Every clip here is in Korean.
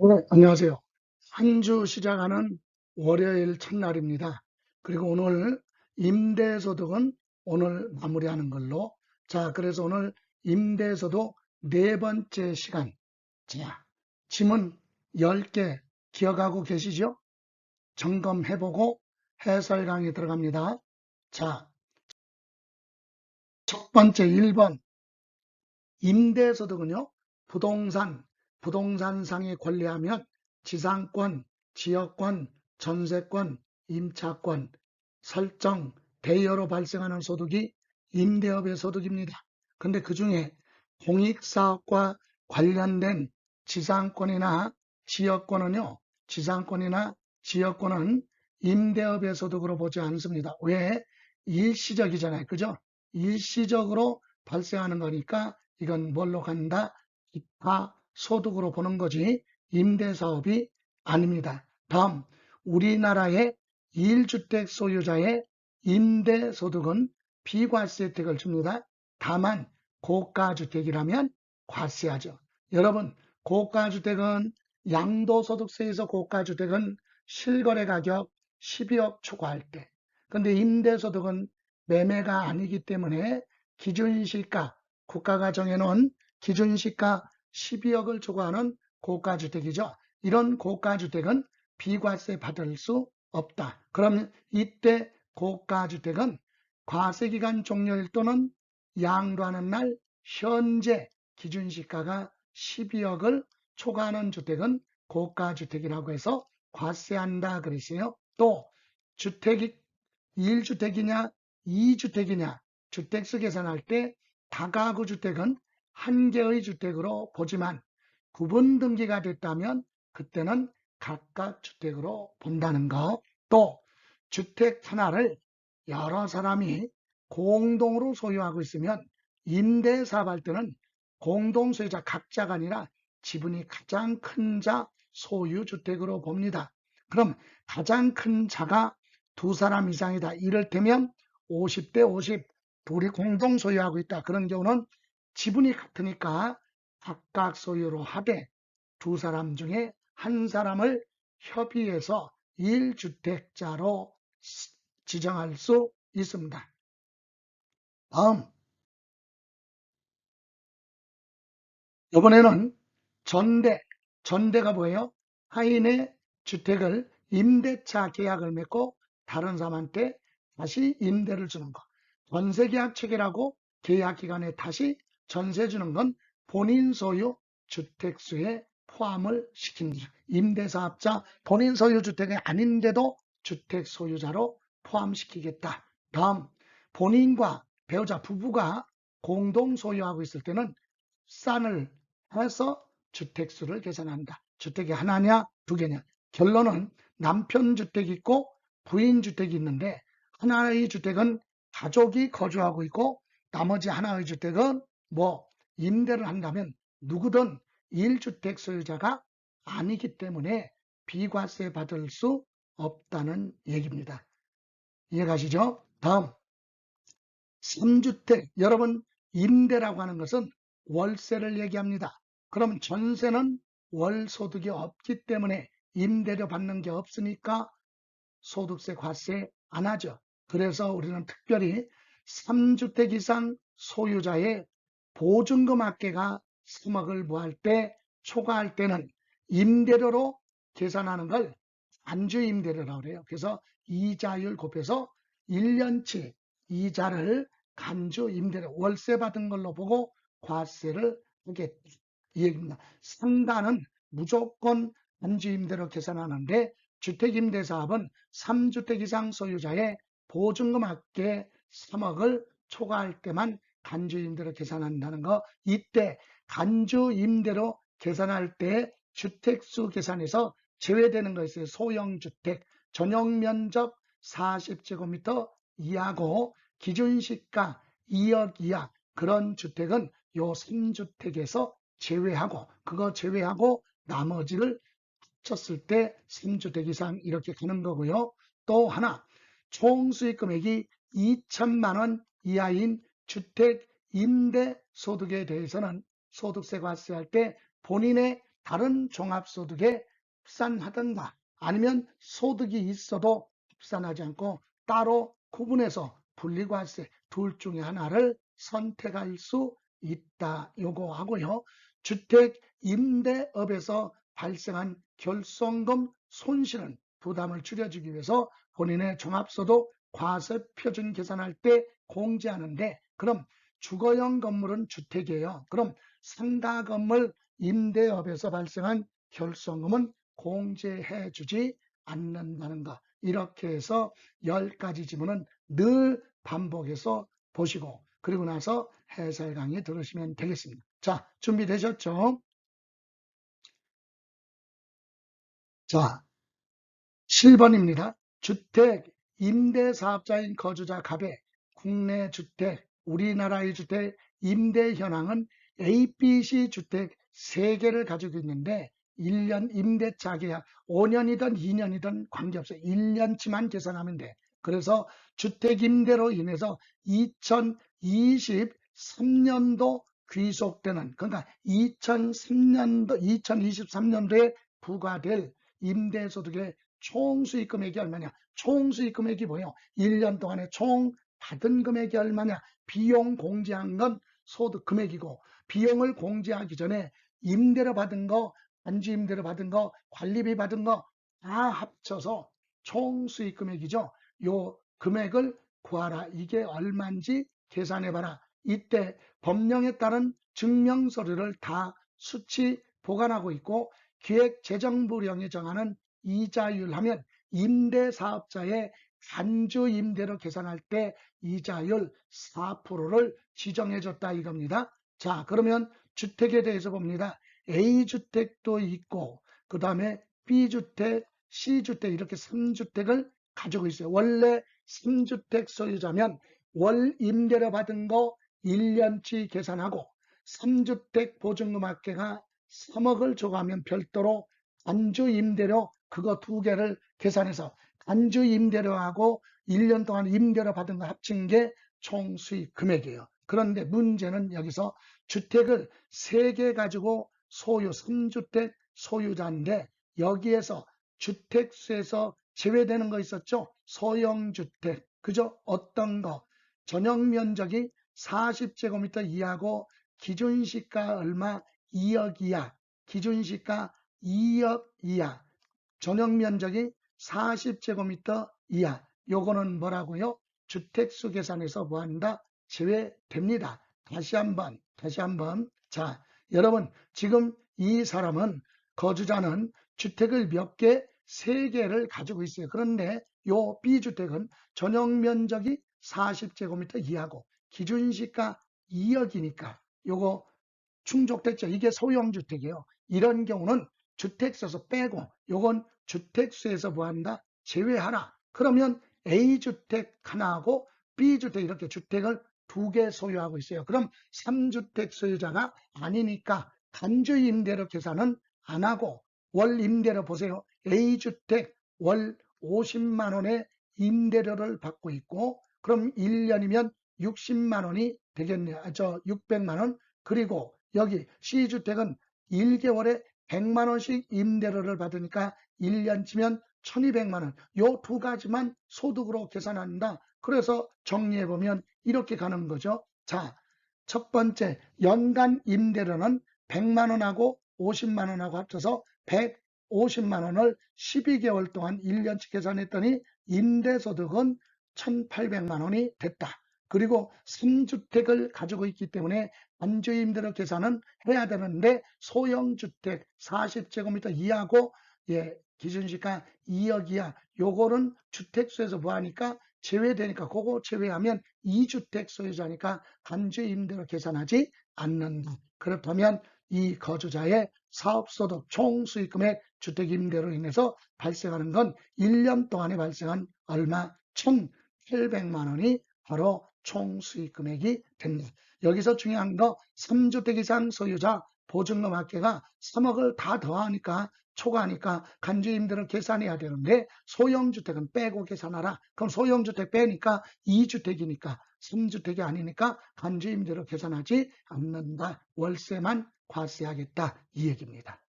네, 안녕하세요. 한 주 시작하는 월요일 첫날입니다. 그리고 오늘 임대소득은 오늘 마무리하는 걸로. 자, 그래서 오늘 임대소득 네 번째 시간. 자, 지문 10개 기억하고 계시죠? 점검해보고 해설 강의 들어갑니다. 자, 첫 번째 1번. 임대소득은요, 부동산상의 권리하면 지상권, 지역권, 전세권, 임차권, 설정, 대여로 발생하는 소득이 임대업의 소득입니다. 근데 그 중에 공익사업과 관련된 지상권이나 지역권은요, 지상권이나 지역권은 임대업의 소득으로 보지 않습니다. 왜? 일시적이잖아요. 그죠? 일시적으로 발생하는 거니까 이건 뭘로 간다? 기타 소득으로 보는 거지 임대사업이 아닙니다. 다음, 우리나라의 1주택 소유자의 임대소득은 비과세 혜택을 줍니다. 다만 고가주택이라면 과세하죠. 여러분, 고가주택은 양도소득세에서 고가주택은 실거래 가격 12억 초과할 때, 근데 임대소득은 매매가 아니기 때문에 기준시가, 국가가 정해놓은 기준시가 12억을 초과하는 고가주택이죠. 이런 고가주택은 비과세 받을 수 없다. 그럼 이때 고가주택은 과세기간 종료일 또는 양도하는 날 현재 기준시가가 12억을 초과하는 주택은 고가주택이라고 해서 과세한다 그랬어요. 또 주택이 1주택이냐 2주택이냐 주택수 계산할 때 다가구 주택은 한 개의 주택으로 보지만 구분 등기가 됐다면 그때는 각각 주택으로 본다는 거. 또 주택 하나를 여러 사람이 공동으로 소유하고 있으면 임대사업할 때는 공동소유자 각자가 아니라 지분이 가장 큰 자 소유주택으로 봅니다. 그럼 가장 큰 자가 두 사람 이상이다. 이를테면 50대 50, 둘이 공동 소유하고 있다. 그런 경우는 지분이 같으니까 각각 소유로 하되 두 사람 중에 한 사람을 협의해서 1주택자로 지정할 수 있습니다. 다음, 이번에는 전대가 뭐예요? 하인의 주택을 임대차 계약을 맺고 다른 사람한테 다시 임대를 주는 거. 전세계약 체결하고 계약기간에 다시 전세 주는 건 본인 소유 주택수에 포함을 시킵니다. 임대사업자 본인 소유 주택이 아닌데도 주택 소유자로 포함시키겠다. 다음, 본인과 배우자 부부가 공동 소유하고 있을 때는 산을 해서 주택수를 계산한다. 주택이 하나냐 두 개냐. 결론은 남편 주택이 있고 부인 주택이 있는데 하나의 주택은 가족이 거주하고 있고 나머지 하나의 주택은 뭐 임대를 한다면 누구든 1주택 소유자가 아니기 때문에 비과세 받을 수 없다는 얘기입니다. 이해가시죠? 다음 3주택. 여러분, 임대라고 하는 것은 월세를 얘기합니다. 그럼 전세는 월소득이 없기 때문에 임대료 받는 게 없으니까 소득세 과세 안 하죠. 그래서 우리는 특별히 3주택 이상 소유자의 보증금 합계가 3억을 뭐할 때 초과할 때는 임대료로 계산하는 걸 간주임대료라고 그래요. 그래서 이자율 곱해서 1년치 이자를 간주임대료 월세 받은 걸로 보고 과세를 하겠다. 이 얘기입니다. 상가는 무조건 간주임대로 계산하는데 주택임대사업은 3주택 이상 소유자의 보증금 합계 3억을 초과할 때만 간주임대로 계산한다는 거. 이때 간주임대로 계산할 때 주택수 계산에서 제외되는 거 있어요. 소형주택, 전용면적 40제곱미터 이하고 기준시가 2억 이하 그런 주택은 요 3주택에서 제외하고 그거 제외하고 나머지를 합쳤을 때 3주택 이상 이렇게 가는 거고요. 또 하나 총 수익 금액이 2천만 원 이하인 주택 임대 소득에 대해서는 소득세 과세할 때 본인의 다른 종합소득에 합산하든가 아니면 소득이 있어도 합산하지 않고 따로 구분해서 분리과세 둘 중에 하나를 선택할 수 있다. 요거 하고요. 주택 임대업에서 발생한 결손금 손실은 부담을 줄여주기 위해서 본인의 종합소득 과세표준 계산할 때 공제하는데, 그럼 주거용 건물은 주택이에요. 그럼 상가 건물 임대업에서 발생한 결손금은 공제해 주지 않는다는 것. 이렇게 해서 10가지 지문은 늘 반복해서 보시고 그리고 나서 해설 강의 들으시면 되겠습니다. 자, 준비되셨죠? 자, 7번입니다. 주택 임대사업자인 거주자 갑의 국내 주택, 우리나라의 주택 임대 현황은 A, B, C 주택 3개를 가지고 있는데 1년 임대차 계약 5년이든 2년이든 관계없어요. 1년치만 계산하면 돼. 그래서 주택 임대로 인해서 2023년도 귀속되는, 그러니까 2023년도에 부과될 임대소득의 총수익 금액이 얼마냐? 총수익 금액이 뭐예요? 1년 동안에 총 받은 금액이 얼마냐? 비용 공제한 건 소득 금액이고, 비용을 공제하기 전에 임대료 받은 거, 안주 임대료 받은 거, 관리비 받은 거 다 합쳐서 총수익 금액이죠. 요 금액을 구하라. 이게 얼마인지 계산해봐라. 이때 법령에 따른 증명서류를 다 수치 보관하고 있고, 기획재정부령이 정하는 이자율 하면 임대사업자의 간주 임대로 계산할 때 이자율 4%를 지정해줬다 이겁니다. 자, 그러면 주택에 대해서 봅니다. A주택도 있고 그 다음에 B주택, C주택 이렇게 3주택을 가지고 있어요. 원래 3주택 소유자면 월 임대료 받은 거 1년치 계산하고 3주택 보증금 합계가 3억을 조가하면 별도로 간주 임대료 그거 2개를 계산해서 간주 임대료하고 1년 동안 임대료 받은 거 합친 게 총 수익 금액이에요. 그런데 문제는 여기서 주택을 3개 가지고 소유 3주택 소유자인데 여기에서 주택수에서 제외되는 거 있었죠? 소형주택. 그죠? 어떤 거? 전용 면적이 40제곱미터 이하고 기준시가 얼마? 2억 이하. 기준시가 2억 이하. 전용 면적이 40제곱미터 이하. 요거는 뭐라고요? 주택수 계산에서 뭐한다? 제외됩니다. 다시 한번. 자, 여러분, 지금 이 사람은, 거주자는 주택을 몇 개? 3개를 가지고 있어요. 그런데 요 B주택은 전용 면적이 40제곱미터 이하고 기준시가 2억이니까 요거 충족됐죠. 이게 소형주택이에요. 이런 경우는 주택수에서 빼고 요건 주택수에서 뭐한다? 제외하라. 그러면 A주택 하나하고 B주택 이렇게 주택을 2개 소유하고 있어요. 그럼 3주택 소유자가 아니니까 간주 임대료 계산은 안 하고 월 임대료 보세요. A주택 월 50만 원의 임대료를 받고 있고 그럼 1년이면 60만 원이 되겠네요. 600만 원. 그리고 여기 C주택은 1개월에 100만 원씩 임대료를 받으니까 1년 치면 1200만 원. 요 2가지만 소득으로 계산한다. 그래서 정리해보면 이렇게 가는 거죠. 자, 첫 번째 연간 임대료는 100만 원하고 50만 원하고 합쳐서 150만 원을 12개월 동안 1년치 계산했더니 임대소득은 1800만 원이 됐다. 그리고 3주택을 가지고 있기 때문에 안주임대료 계산은 해야 되는데 소형주택 40제곱미터 이하고 기준시가 2억 이하 요거는 주택수에서 뭐하니까 제외되니까 그거 제외하면 2주택 소유자니까 간주임대료 계산하지 않는다. 그렇다면 이 거주자의 사업소득 총수익금액 주택임대로 인해서 발생하는 건 1년 동안에 발생한 얼마? 1,800만 원이 바로 총수익 금액이 된다. 여기서 중요한 거 3주택 이상 소유자 보증금 합계가 3억을 다 더하니까 초과하니까 간주임대를 계산해야 되는데 소형주택은 빼고 계산하라. 그럼 소형주택 빼니까 2주택이니까 3주택이 아니니까 간주임대로 계산하지 않는다. 월세만 과세하겠다 이 얘기입니다.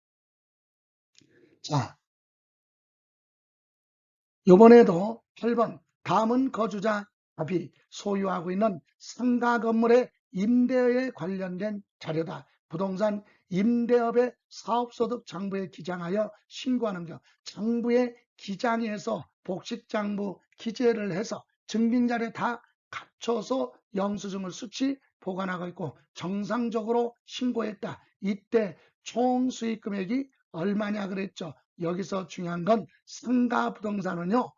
자, 이번에도 8번 다음은 거주자 답이 소유하고 있는 상가 건물의 임대에 관련된 자료다. 부동산 임대업의 사업소득 장부에 기장하여 신고하는 경 장부에 기장해서 복식장부 기재를 해서 증빙자료 다 갖춰서 영수증을 수치 보관하고 있고 정상적으로 신고했다. 이때 총 수익 금액이 얼마냐 그랬죠. 여기서 중요한 건 상가 부동산은요,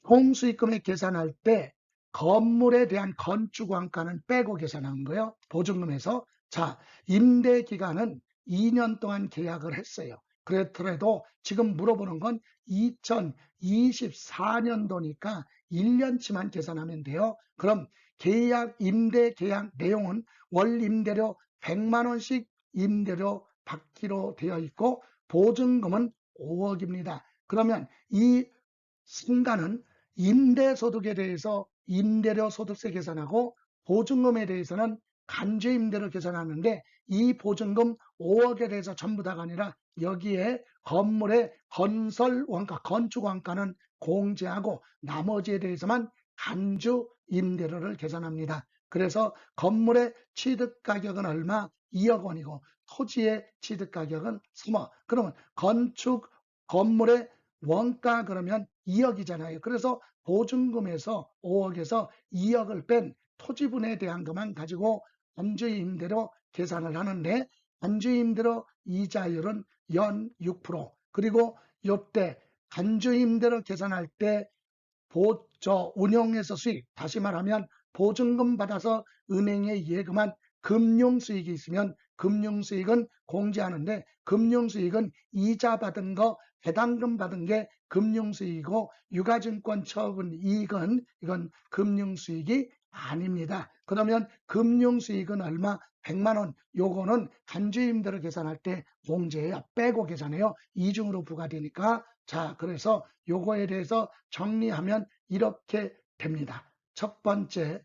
총수익금액 계산할 때 건물에 대한 건축원가는 빼고 계산한 거예요. 보증금에서. 자, 임대 기간은 2년 동안 계약을 했어요. 그렇더라도 지금 물어보는 건 2024년도니까 1년치만 계산하면 돼요. 그럼 임대 계약 내용은 월 임대료 100만 원씩 임대료 받기로 되어 있고 보증금은 5억입니다. 그러면 이 상가는 임대소득에 대해서 임대료 소득세 계산하고 보증금에 대해서는 간주임대료 계산하는데 이 보증금 5억에 대해서 전부 다가 아니라 여기에 건물의 건설원가, 건축원가는 공제하고 나머지에 대해서만 간주임대료를 계산합니다. 그래서 건물의 취득가격은 얼마? 2억 원이고 토지의 취득가격은 3억. 그러면 건물의 원가 그러면 2억이잖아요. 그래서 보증금에서 5억에서 2억을 뺀 토지분에 대한 것만 가지고 간주임대로 계산을 하는데 간주임대로 이자율은 연 6%. 그리고 이때 간주임대로 계산할 때 운용에서 수익, 다시 말하면 보증금 받아서 은행에 예금한 금융수익이 있으면 금융수익은 공제하는데 금융수익은 이자 받은 거, 배당금 받은 게 금융수익이고 유가증권 처분 이익은 이건 금융수익이 아닙니다. 그러면 금융수익은 얼마? 100만 원. 요거는 간주임대로 계산할 때 공제해요. 빼고 계산해요. 이중으로 부과되니까. 자, 그래서 요거에 대해서 정리하면 이렇게 됩니다. 첫 번째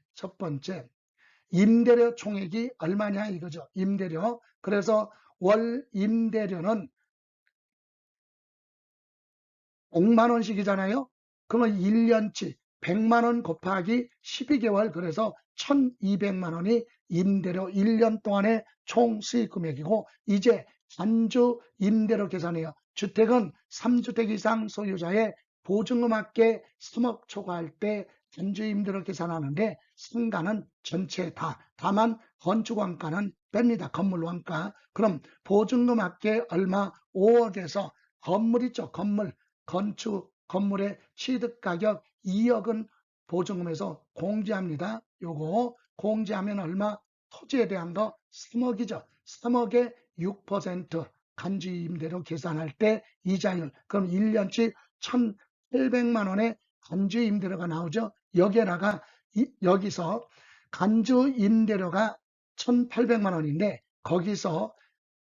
임대료 총액이 얼마냐 이거죠. 임대료. 그래서 월 임대료는 100만 원씩이잖아요. 그러면 1년치 100만 원 곱하기 12개월 그래서 1200만 원이 임대료 1년 동안의 총 수익 금액이고 이제 단주 임대료 계산해요. 주택은 3주택 이상 소유자의 보증금 합계 3억 초과할 때 단주 임대료 계산하는데 상가는 전체 다만 건축원가는 뺍니다. 건물 원가. 그럼 보증금 합계 얼마? 5억에서 건물 있죠. 건물의 취득가격 2억은 보증금에서 공제합니다. 요거 공제하면 얼마? 토지에 대한 거 3억이죠. 3억에 6% 간주임대료 계산할 때 이자율 그럼 1년치 1,800만 원의 간주임대료가 나오죠. 여기서 간주임대료가 1,800만 원인데 거기서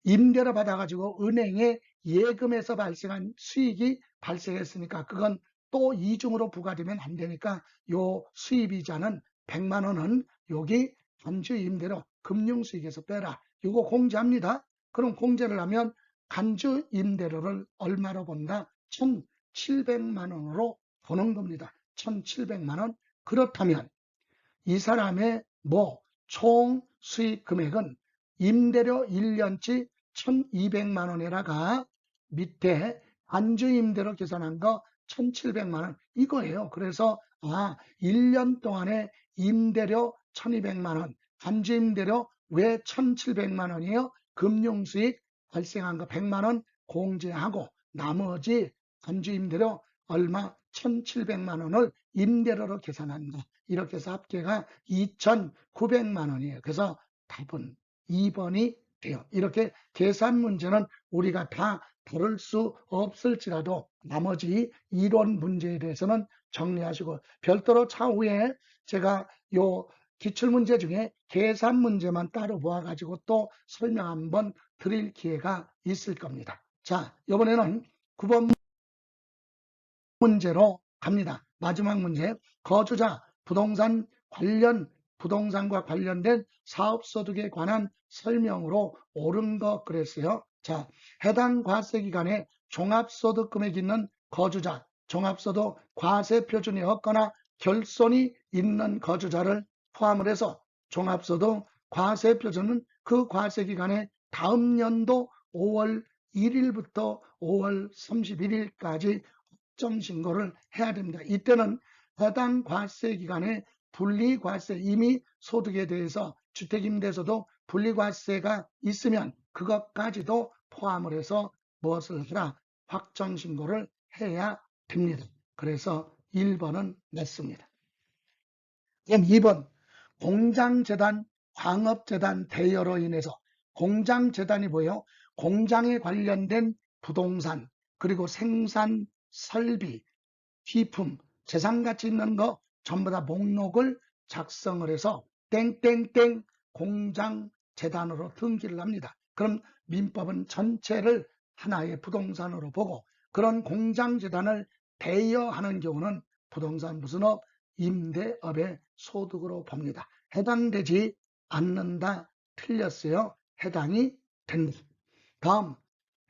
임대료 받아가지고 은행에 예금에서 발생한 수익이 발생했으니까 그건 또 이중으로 부과되면 안 되니까 요 수입이자는 100만 원은 여기 간주임대료 금융수익에서 빼라. 이거 공제합니다. 그럼 공제를 하면 간주임대료를 얼마로 본다? 1,700만 원으로 보는 겁니다. 1,700만 원. 그렇다면 이 사람의 총 수익 금액은 임대료 1년치 1,200만 원에다가 밑에 안주임대로 계산한 거 1,700만 원 이거예요. 그래서 1년 동안에 임대료 1,200만 원, 안주임대료 왜 1,700만 원이에요? 금융수익 발생한 거 100만 원 공제하고 나머지 안주임대료 얼마? 1,700만 원을 임대료로 계산한다. 이렇게 해서 합계가 2,900만 원이에요. 그래서 답은 2번이 돼요. 이렇게 계산 문제는 우리가 다 다룰 수 없을지라도 나머지 이론 문제에 대해서는 정리하시고 별도로 차후에 제가 요 기출문제 중에 계산 문제만 따로 모아가지고 또 설명 한번 드릴 기회가 있을 겁니다. 자, 이번에는 9번 문제로 갑니다. 마지막 문제. 거주자 부동산과 관련된 사업소득에 관한 설명으로 옳은 거 그랬어요. 자, 해당 과세기간에 종합소득금액이 있는 거주자, 종합소득 과세표준이 없거나 결손이 있는 거주자를 포함을 해서 종합소득 과세표준은 그 과세기간에 다음 연도 5월 1일부터 5월 31일까지 확정신고를 해야 됩니다. 이때는 해당 과세기간에 분리과세, 이미 소득에 대해서 주택임대소득 분리과세가 있으면 그것까지도 포함을 해서 무엇을 하라? 확정신고를 해야 됩니다. 그래서 1번은 냈습니다. 그럼 2번, 공장재단, 광업재단 대여로 인해서 공장재단이 뭐예요? 공장에 관련된 부동산, 그리고 생산, 설비, 기품, 재산가치 있는 거 전부 다 목록을 작성을 해서 땡땡땡 공장재단으로 등기를 합니다. 그럼 민법은 전체를 하나의 부동산으로 보고 그런 공장재단을 대여하는 경우는 부동산 무슨 업? 임대업의 소득으로 봅니다. 해당되지 않는다. 틀렸어요. 해당이 된다. 다음,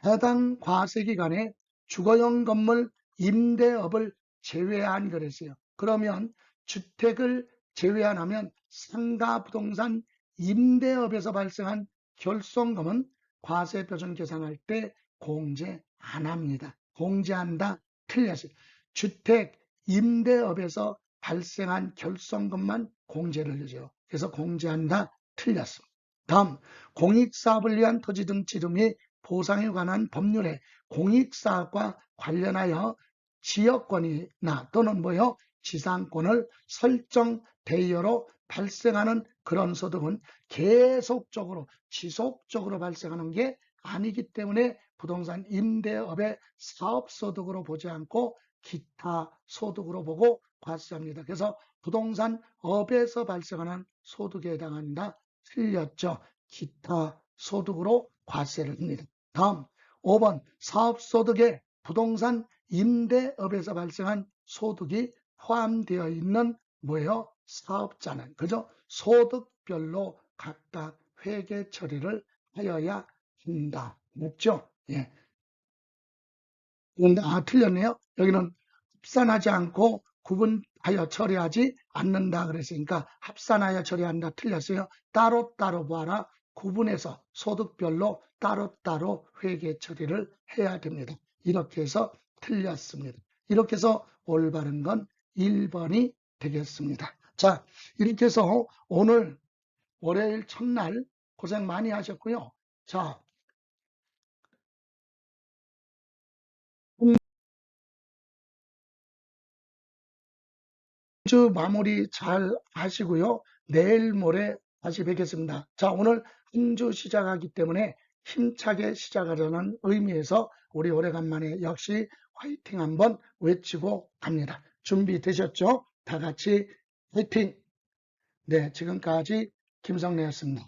해당 과세기간에 주거용 건물 임대업을 제외한 그랬어요. 그러면 주택을 제외하면 상가부동산 임대업에서 발생한 결손금은 과세표준 계산할 때 공제 안 합니다. 공제한다. 틀렸어요. 주택 임대업에서 발생한 결손금만 공제를 하죠. 그래서 공제한다. 틀렸어. 다음, 공익사업을 위한 토지 등지 및 보상에 관한 법률에 공익사업과 관련하여 지역권이나 또는 뭐요? 지상권을 설정 대여로 발생하는 그런 소득은 계속적으로 지속적으로 발생하는 게 아니기 때문에 부동산 임대업의 사업소득으로 보지 않고 기타 소득으로 보고 과세합니다. 그래서 부동산 업에서 발생하는 소득에 해당한다. 틀렸죠. 기타 소득으로 과세를 합니다. 다음 5번 사업소득에 부동산 임대업에서 발생한 소득이 포함되어 있는 뭐예요? 사업자는 그죠? 소득별로 각각 회계 처리를 하여야 한다. 맞죠? 예. 그런데 틀렸네요. 여기는 합산하지 않고 구분하여 처리하지 않는다 그랬으니까 합산하여 처리한다. 틀렸어요. 따로따로 보아라. 구분해서 소득별로 따로따로 회계 처리를 해야 됩니다. 이렇게 해서 틀렸습니다. 이렇게 해서 올바른 건 1번이 되겠습니다. 자, 이렇게 해서 오늘 월요일 첫날 고생 많이 하셨고요. 자, 주 마무리 잘 하시고요. 내일 모레 다시 뵙겠습니다. 자, 오늘 한 주 시작하기 때문에 힘차게 시작하려는 의미에서 우리 오래간만에 역시 화이팅 한번 외치고 갑니다. 준비되셨죠? 다 같이 화이팅! 네, 지금까지 김성래였습니다.